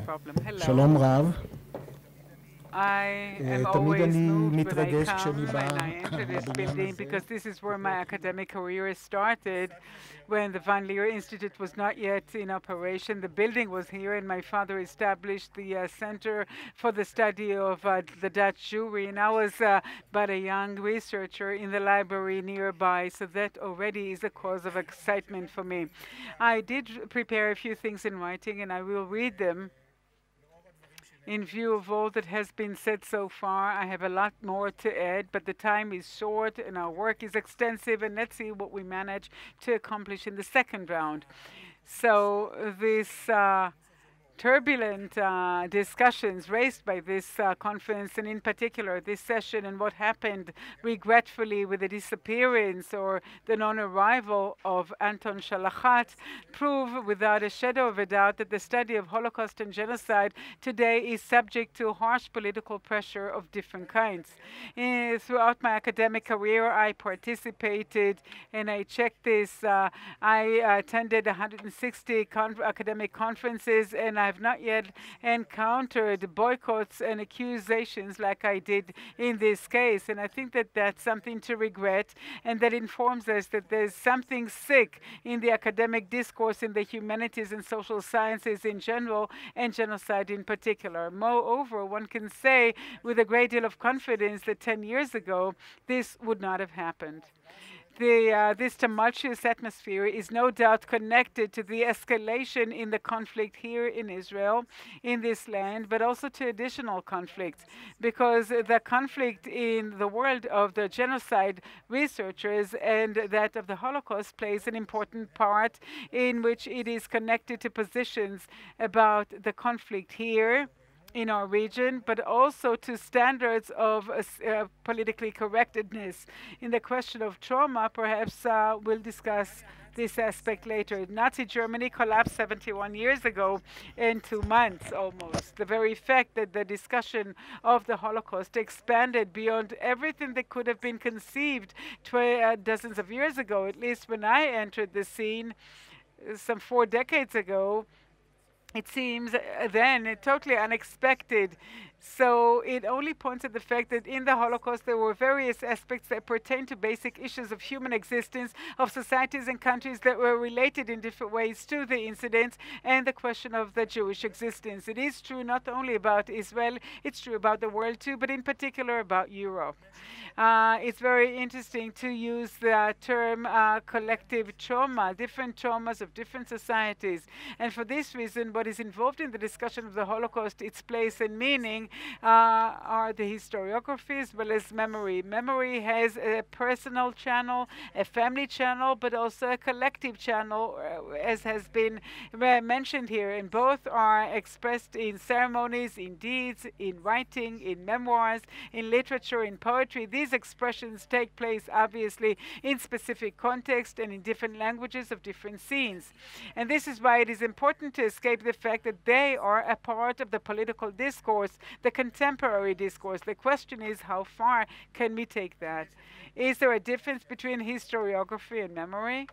problem. שלום Hello. רב. I am תמיד always אני moved when I מתרגש come כשאני בא and I enter this לבניין building הזה. because this is where my academic career started when the Van Leer Institute was not yet in operation. The building was here and my father established the Center for the Study of the Dutch Jewry, and I was but a young researcher in the library nearby, so that already is a cause of excitement for me. I did prepare a few things in writing and I will read them. In view of all that has been said so far, I have a lot more to add, but the time is short and our work is extensive, and let's see what we manage to accomplish in the second round. So this turbulent discussions raised by this conference, and in particular this session, and what happened regretfully with the disappearance or the non-arrival of Anton Shalachat, prove without a shadow of a doubt that the study of Holocaust and genocide today is subject to harsh political pressure of different kinds. Throughout my academic career, I participated, and I checked this, I attended 160 academic conferences, and I have not yet encountered boycotts and accusations like I did in this case. And I think that that's something to regret, and that informs us that there's something sick in the academic discourse in the humanities and social sciences in general, and genocide in particular. Moreover, one can say with a great deal of confidence that 10 years ago, this would not have happened. This tumultuous atmosphere is no doubt connected to the escalation in the conflict here in Israel, in this land, but also to additional conflicts, because the conflict in the world of the genocide researchers and that of the Holocaust plays an important part, in which it is connected to positions about the conflict here in our region, but also to standards of politically correctness. In the question of trauma, perhaps we'll discuss this aspect later. Nazi Germany collapsed 71 years ago in 2 months almost. The very fact that the discussion of the Holocaust expanded beyond everything that could have been conceived dozens of years ago, at least when I entered the scene some 4 decades ago, it seems then totally unexpected. So it only points at the fact that in the Holocaust there were various aspects that pertain to basic issues of human existence, of societies and countries that were related in different ways to the incidents and the question of the Jewish existence. It is true not only about Israel, it's true about the world too, but in particular about Europe. It's very interesting to use the term collective trauma, different traumas of different societies. And for this reason, what is involved in the discussion of the Holocaust, its place and meaning, are the historiography as well as memory. Memory has a personal channel, a family channel, but also a collective channel, as has been mentioned here. And both are expressed in ceremonies, in deeds, in writing, in memoirs, in literature, in poetry. These expressions take place, obviously, in specific context and in different languages of different scenes. And this is why it is important to escape the fact that they are a part of the political discourse, the contemporary discourse. The question is, how far can we take that? Is there a difference between historiography and memory?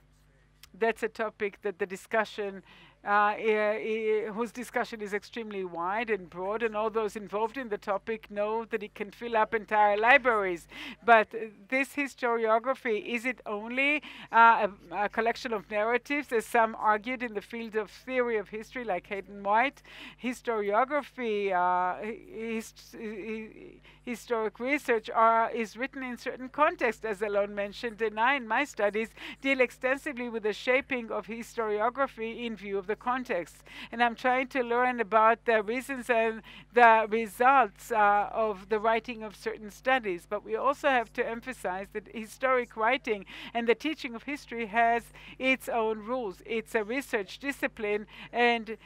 That's a topic that the discussion whose discussion is extremely wide and broad, and all those involved in the topic know that it can fill up entire libraries. But this historiography, is it only a collection of narratives, as some argued in the field of theory of history, like Hayden White? Historiography, historic research is written in certain contexts, as Alon mentioned, and I, in my studies, deal extensively with the shaping of historiography in view of the context. And I'm trying to learn about the reasons and the results of the writing of certain studies. But we also have to emphasize that historic writing and the teaching of history has its own rules. It's a research discipline, and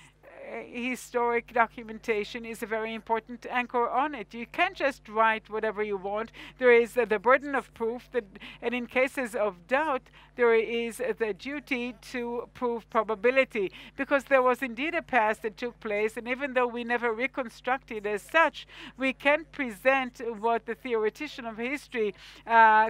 historic documentation is a very important anchor on it. You can't just write whatever you want. There is the burden of proof, and in cases of doubt, there is the duty to prove probability, because there was indeed a past that took place, and even though we never reconstruct it as such, we can present what the theoretician of history,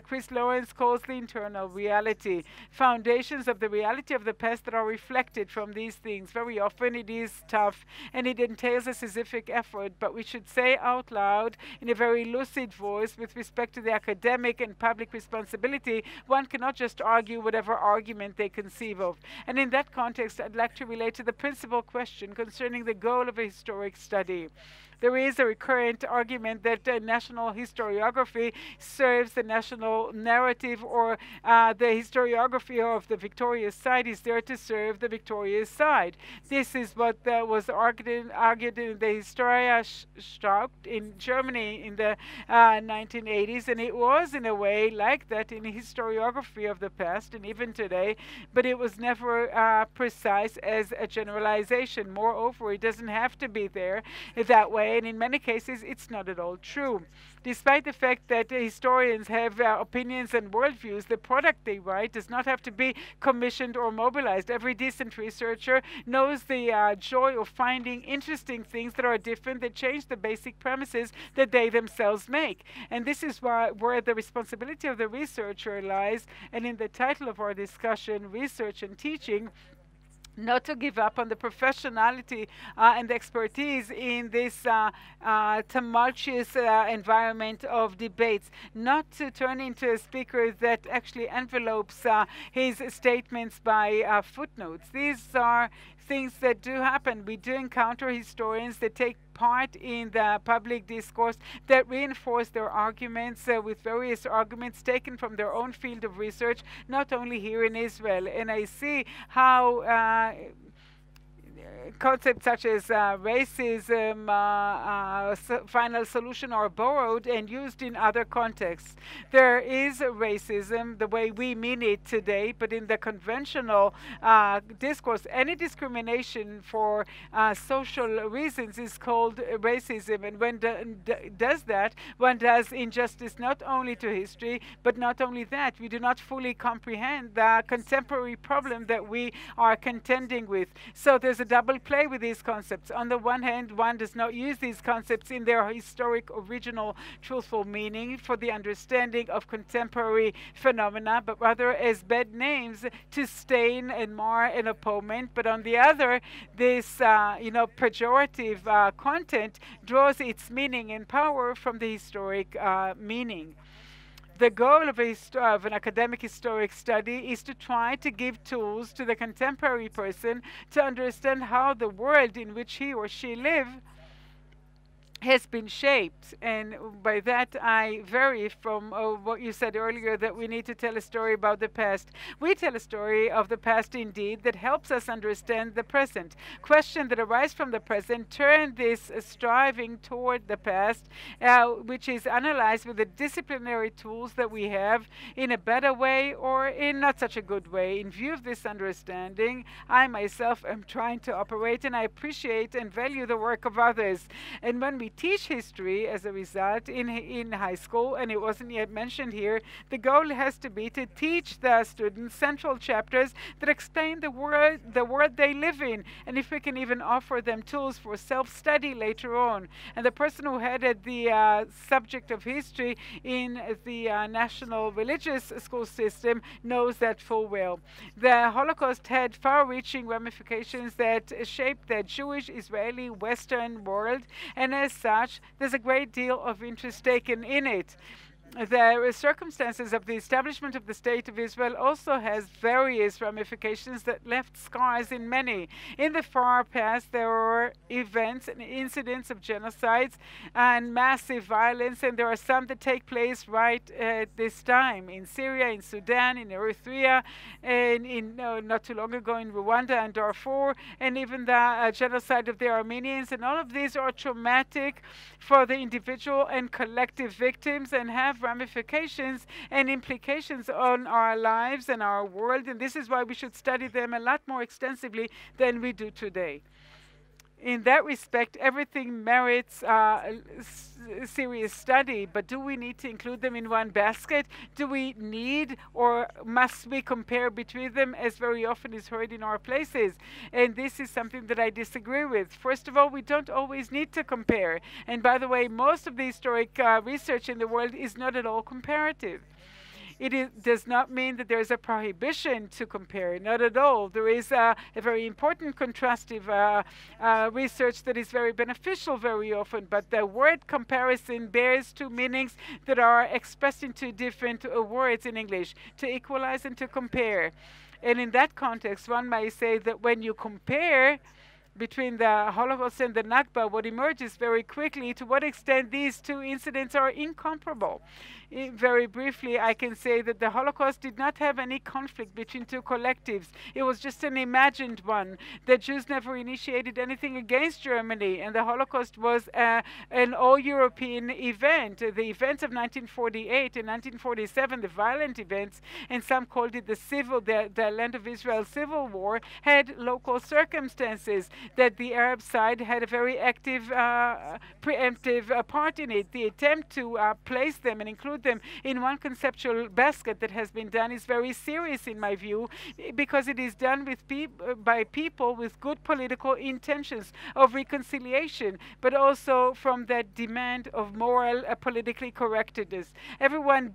Chris Lawrence, calls the internal reality, foundations of the reality of the past that are reflected from these things. Very often it is tough and it entails a Sisyphic effort, but we should say out loud in a very lucid voice with respect to the academic and public responsibility, one cannot just argue whatever argument they conceive of. And in that context, I'd like to relate to the principal question concerning the goal of a historic study. There is a recurrent argument that national historiography serves the national narrative, or the historiography of the victorious side is there to serve the victorious side. This is what was argued in the Historia Stadt in Germany in the 1980s, and it was in a way like that in historiography of the past and even today, but it was never precise as a generalization. Moreover, it doesn't have to be there that way. And in many cases, it's not at all true. Despite the fact that historians have opinions and worldviews, the product they write does not have to be commissioned or mobilized. Every decent researcher knows the joy of finding interesting things that are different, that change the basic premises that they themselves make. And this is where the responsibility of the researcher lies. And in the title of our discussion, Research and Teaching, not to give up on the professionality and the expertise in this tumultuous environment of debates, not to turn into a speaker that actually envelopes his statements by footnotes. These are things that do happen. We do encounter historians that take part in the public discourse, that reinforce their arguments with various arguments taken from their own field of research, not only here in Israel. And I see how concepts such as racism, final solution are borrowed and used in other contexts. There is racism the way we mean it today, but in the conventional discourse, any discrimination for social reasons is called racism. And when does that, one does injustice not only to history, but not only that, we do not fully comprehend the contemporary problem that we are contending with. So there's a double play with these concepts. On the one hand, one does not use these concepts in their historic, original, truthful meaning for the understanding of contemporary phenomena, but rather as bad names to stain and mar an opponent. But on the other, this pejorative content draws its meaning and power from the historic meaning. The goal of an academic historic study is to try to give tools to the contemporary person to understand how the world in which he or she lives has been shaped. And by that I vary from what you said earlier, that we need to tell a story about the past. We tell a story of the past indeed that helps us understand the present. Questions that arise from the present turn this striving toward the past, which is analyzed with the disciplinary tools that we have, in a better way or in not such a good way. In view of this understanding, I myself am trying to operate, and I appreciate and value the work of others. And when we teach history as a result in high school, and it wasn't yet mentioned here, the goal has to be to teach the students central chapters that explain the world they live in, and if we can even offer them tools for self-study later on. And the person who headed the subject of history in the national religious school system knows that full well. The Holocaust had far-reaching ramifications that shaped the Jewish, Israeli, Western world, and as such, there's a great deal of interest taken in it. The circumstances of the establishment of the State of Israel also has various ramifications that left scars in many. In the far past, there were events and incidents of genocides and massive violence, and there are some that take place right at this time in Syria, in Sudan, in Eritrea, and in not too long ago in Rwanda and Darfur, and even the genocide of the Armenians. And all of these are traumatic for the individual and collective victims and have ramifications and implications on our lives and our world, and this is why we should study them a lot more extensively than we do today. In that respect, everything merits serious study, but do we need to include them in one basket? Do we need, or must we compare between them, as very often is heard in our places? And this is something that I disagree with. First of all, we don't always need to compare. And by the way, most of the historic research in the world is not at all comparative. does not mean that there is a prohibition to compare, not at all. There is a very important contrastive research that is very beneficial very often, but the word comparison bears two meanings that are expressed in two different words in English: to equalize and to compare. And in that context, one may say that when you compare between the Holocaust and the Nakba, what emerges very quickly to what extent these two incidents are incomparable. Very briefly, I can say that the Holocaust did not have any conflict between two collectives. It was just an imagined one. The Jews never initiated anything against Germany, and the Holocaust was an all-European event. The events of 1948 and 1947, the violent events, and some called it the Land of Israel Civil War, had local circumstances that the Arab side had a very active preemptive part in it. The attempt to place them and include them in one conceptual basket that has been done is very serious in my view, because it is done with by people with good political intentions of reconciliation, but also from that demand of moral politically correctness. Everyone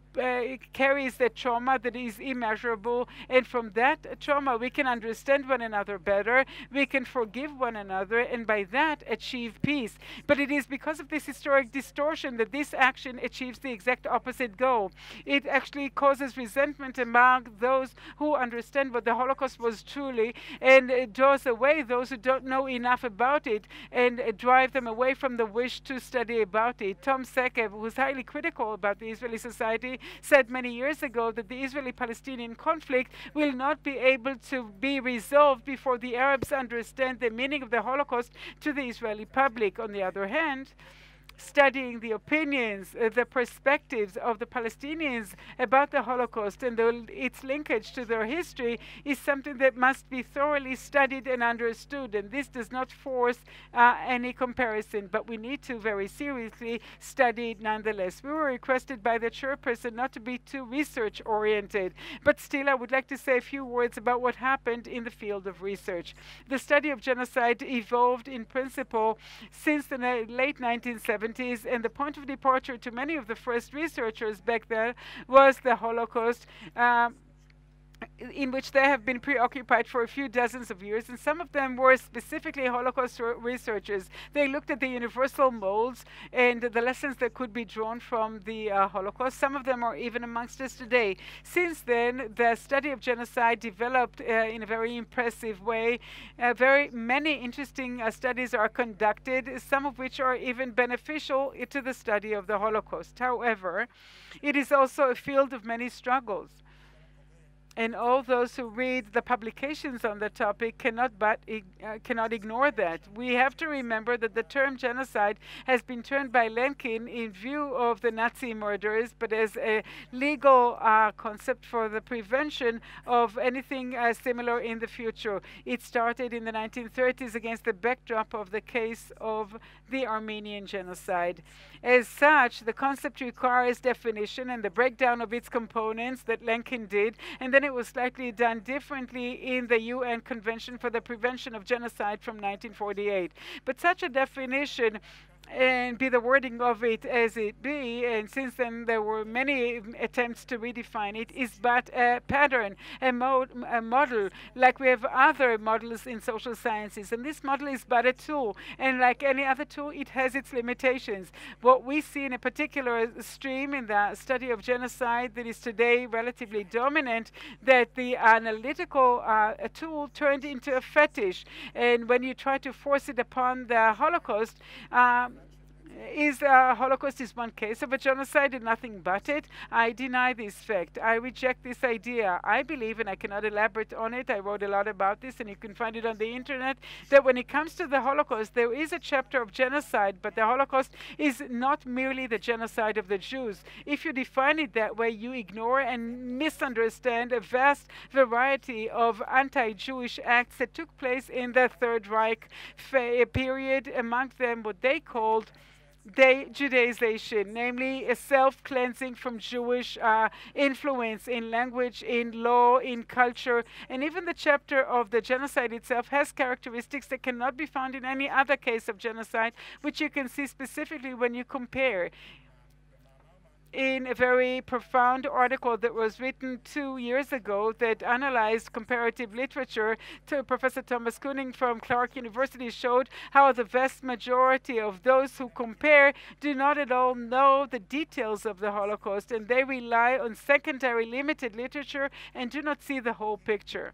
carries that trauma that is immeasurable, and from that trauma we can understand one another better, we can forgive one another, and by that achieve peace. But it is because of this historic distortion that this action achieves the exact opposite goal. It actually causes resentment among those who understand what the Holocaust was truly, and draws away those who don't know enough about it, and drive them away from the wish to study about it. Tom Sekev, who was highly critical about the Israeli society, said many years ago that the Israeli-Palestinian conflict will not be able to be resolved before the Arabs understand the meaning of the Holocaust to the Israeli public. On the other hand, studying the opinions, the perspectives of the Palestinians about the Holocaust and its linkage to their history is something that must be thoroughly studied and understood. And this does not force any comparison, but we need to very seriously study it nonetheless. We were requested by the chairperson not to be too research-oriented, but still I would like to say a few words about what happened in the field of research. The study of genocide evolved in principle since the late 1970s, and the point of departure to many of the first researchers back then was the Holocaust, in which they have been preoccupied for a few dozens of years, and some of them were specifically Holocaust researchers. They looked at the universal molds and the lessons that could be drawn from the Holocaust. Some of them are even amongst us today. Since then, the study of genocide developed in a very impressive way. Very many interesting studies are conducted, some of which are even beneficial to the study of the Holocaust. However, it is also a field of many struggles. And all those who read the publications on the topic cannot ignore that. We have to remember that the term genocide has been turned by Lenkin in view of the Nazi murders, but as a legal concept for the prevention of anything similar in the future. It started in the 1930s against the backdrop of the case of the Armenian genocide. As such, the concept requires definition and the breakdown of its components that Lenkin did, and then it was slightly done differently in the UN Convention for the Prevention of Genocide from 1948. But such a definition, and be the wording of it as it be, and since then there were many attempts to redefine it, is but a pattern, a model, like we have other models in social sciences. And this model is but a tool, and like any other tool, it has its limitations. What we see in a particular stream in the study of genocide that is today relatively dominant, that the analytical tool turned into a fetish. And when you try to force it upon the Holocaust, Holocaust is one case of a genocide and nothing but it. I deny this fact. I reject this idea. I believe, and I cannot elaborate on it, I wrote a lot about this and you can find it on the internet, that when it comes to the Holocaust, there is a chapter of genocide, but the Holocaust is not merely the genocide of the Jews. If you define it that way, you ignore and misunderstand a vast variety of anti-Jewish acts that took place in the Third Reich period, among them what they called Judaization, namely a self-cleansing from Jewish influence in language, in law, in culture. And even the chapter of the genocide itself has characteristics that cannot be found in any other case of genocide, which you can see specifically when you compare. in a very profound article that was written 2 years ago that analyzed comparative literature. Professor Thomas Kuning from Clark University showed how the vast majority of those who compare do not at all know the details of the Holocaust, and they rely on secondary limited literature and do not see the whole picture.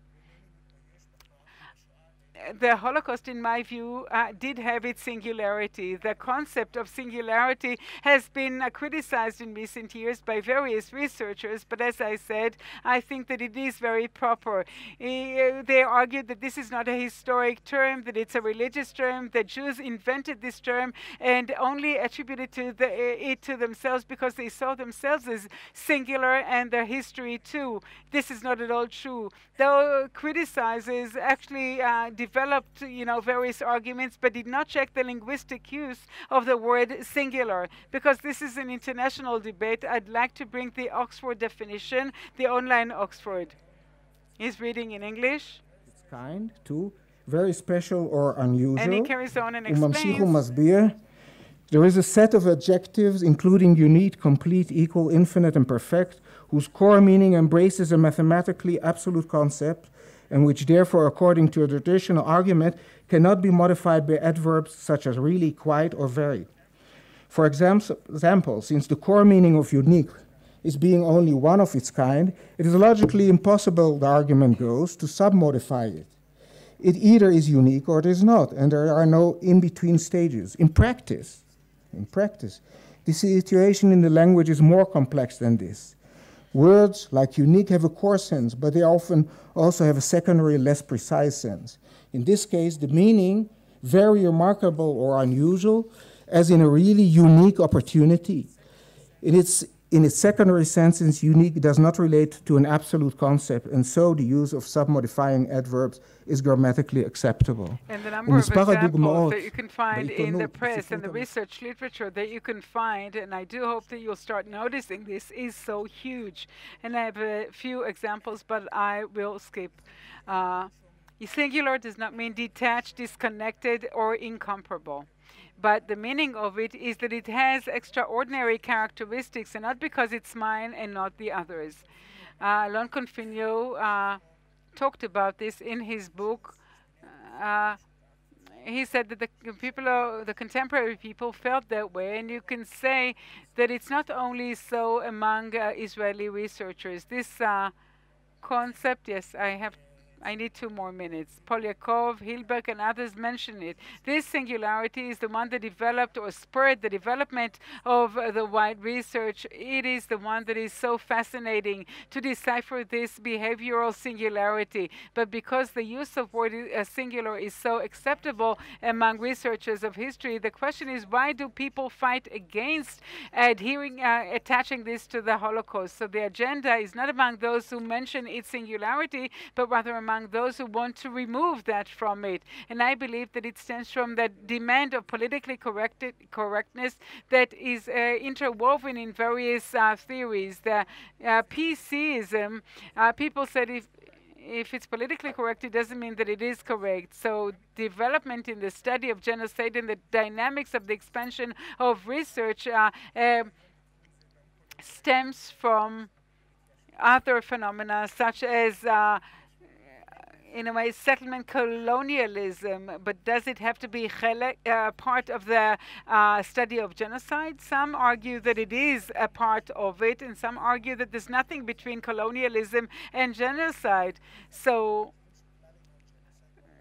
The Holocaust, in my view, did have its singularity. The concept of singularity has been criticized in recent years by various researchers, but as I said, I think that it is very proper. They argued that this is not a historic term, that it's a religious term, that Jews invented this term and only attributed it to themselves because they saw themselves as singular and their history too. This is not at all true. Though criticizers actually developed, various arguments, but did not check the linguistic use of the word singular. Because this is an international debate, I'd like to bring the Oxford definition, the online Oxford. He's reading in English. It's kind, too, very special or unusual. And he carries on and explains. There is a set of adjectives, including unique, complete, equal, infinite, and perfect, whose core meaning embraces a mathematically absolute concept, and which therefore, according to a traditional argument, cannot be modified by adverbs such as really, quite, or very. For example, since the core meaning of unique is being only one of its kind, it is logically impossible, the argument goes, to submodify it. It either is unique or it is not, and there are no in-between stages. In practice, the situation in the language is more complex than this. Words like unique have a core sense, but they often also have a secondary, less precise sense. In this case, the meaning, very remarkable or unusual, as in a really unique opportunity. In its secondary sense, since unique does not relate to an absolute concept, and so the use of submodifying adverbs is grammatically acceptable. And the number of examples that you can find in the press and the research literature that you can find, and I do hope that you'll start noticing this, is so huge. And I have a few examples, but I will skip. Singular does not mean detached, disconnected, or incomparable. But the meaning of it is that it has extraordinary characteristics, and not because it's mine and not the others. Lon Confino talked about this in his book. He said that the contemporary people felt that way, and you can say that it's not only so among Israeli researchers. This concept, yes, I need 2 more minutes. Polyakov, Hilberg, and others mention it. This singularity is the one that developed or spurred the development of the wide research. It is the one that is so fascinating to decipher this behavioral singularity. But because the use of word singular is so acceptable among researchers of history, the question is, why do people fight against attaching this to the Holocaust? So the agenda is not among those who mention its singularity, but rather among those who want to remove that from it. And I believe that it stems from that demand of politically correctness that is interwoven in various theories. The PCism, people said if it's politically correct, it doesn't mean that it is correct. So development in the study of genocide and the dynamics of the expansion of research stems from other phenomena such as in a way, settlement colonialism, but does it have to be part of the study of genocide? Some argue that it is a part of it, and some argue that there's nothing between colonialism and genocide. So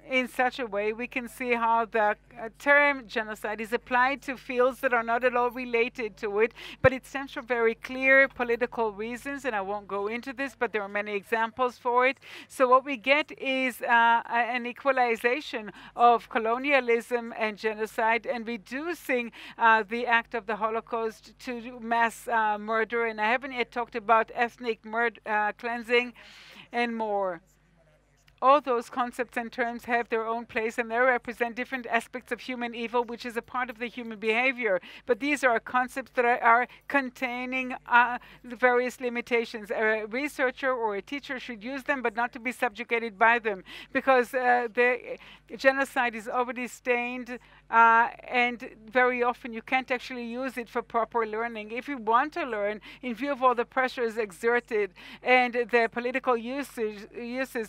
in such a way, we can see how the term genocide is applied to fields that are not at all related to it, but it stems from very clear political reasons, and I won't go into this, but there are many examples for it. So what we get is an equalization of colonialism and genocide and reducing the act of the Holocaust to mass murder, and I haven't yet talked about ethnic cleansing and more. all those concepts and terms have their own place, and they represent different aspects of human evil, which is a part of the human behavior. But these are concepts that are containing the various limitations. A researcher or a teacher should use them, but not to be subjugated by them, because the genocide is already stained, and very often you can't actually use it for proper learning. If you want to learn, in view of all the pressures exerted and the political uses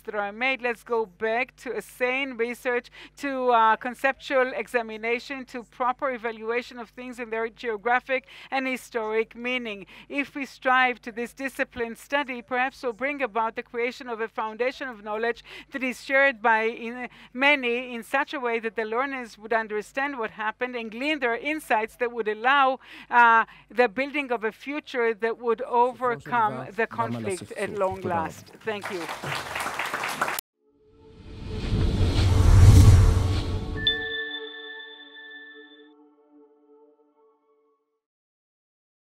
that are made, let's go back to a sane research, to conceptual examination, to proper evaluation of things in their geographic and historic meaning. If we strive to this disciplined study, perhaps we'll bring about the creation of a foundation of knowledge that is shared by many in such a way that the learners would understand what happened and glean their insights that would allow the building of a future that would overcome the conflict at long last. Thank you.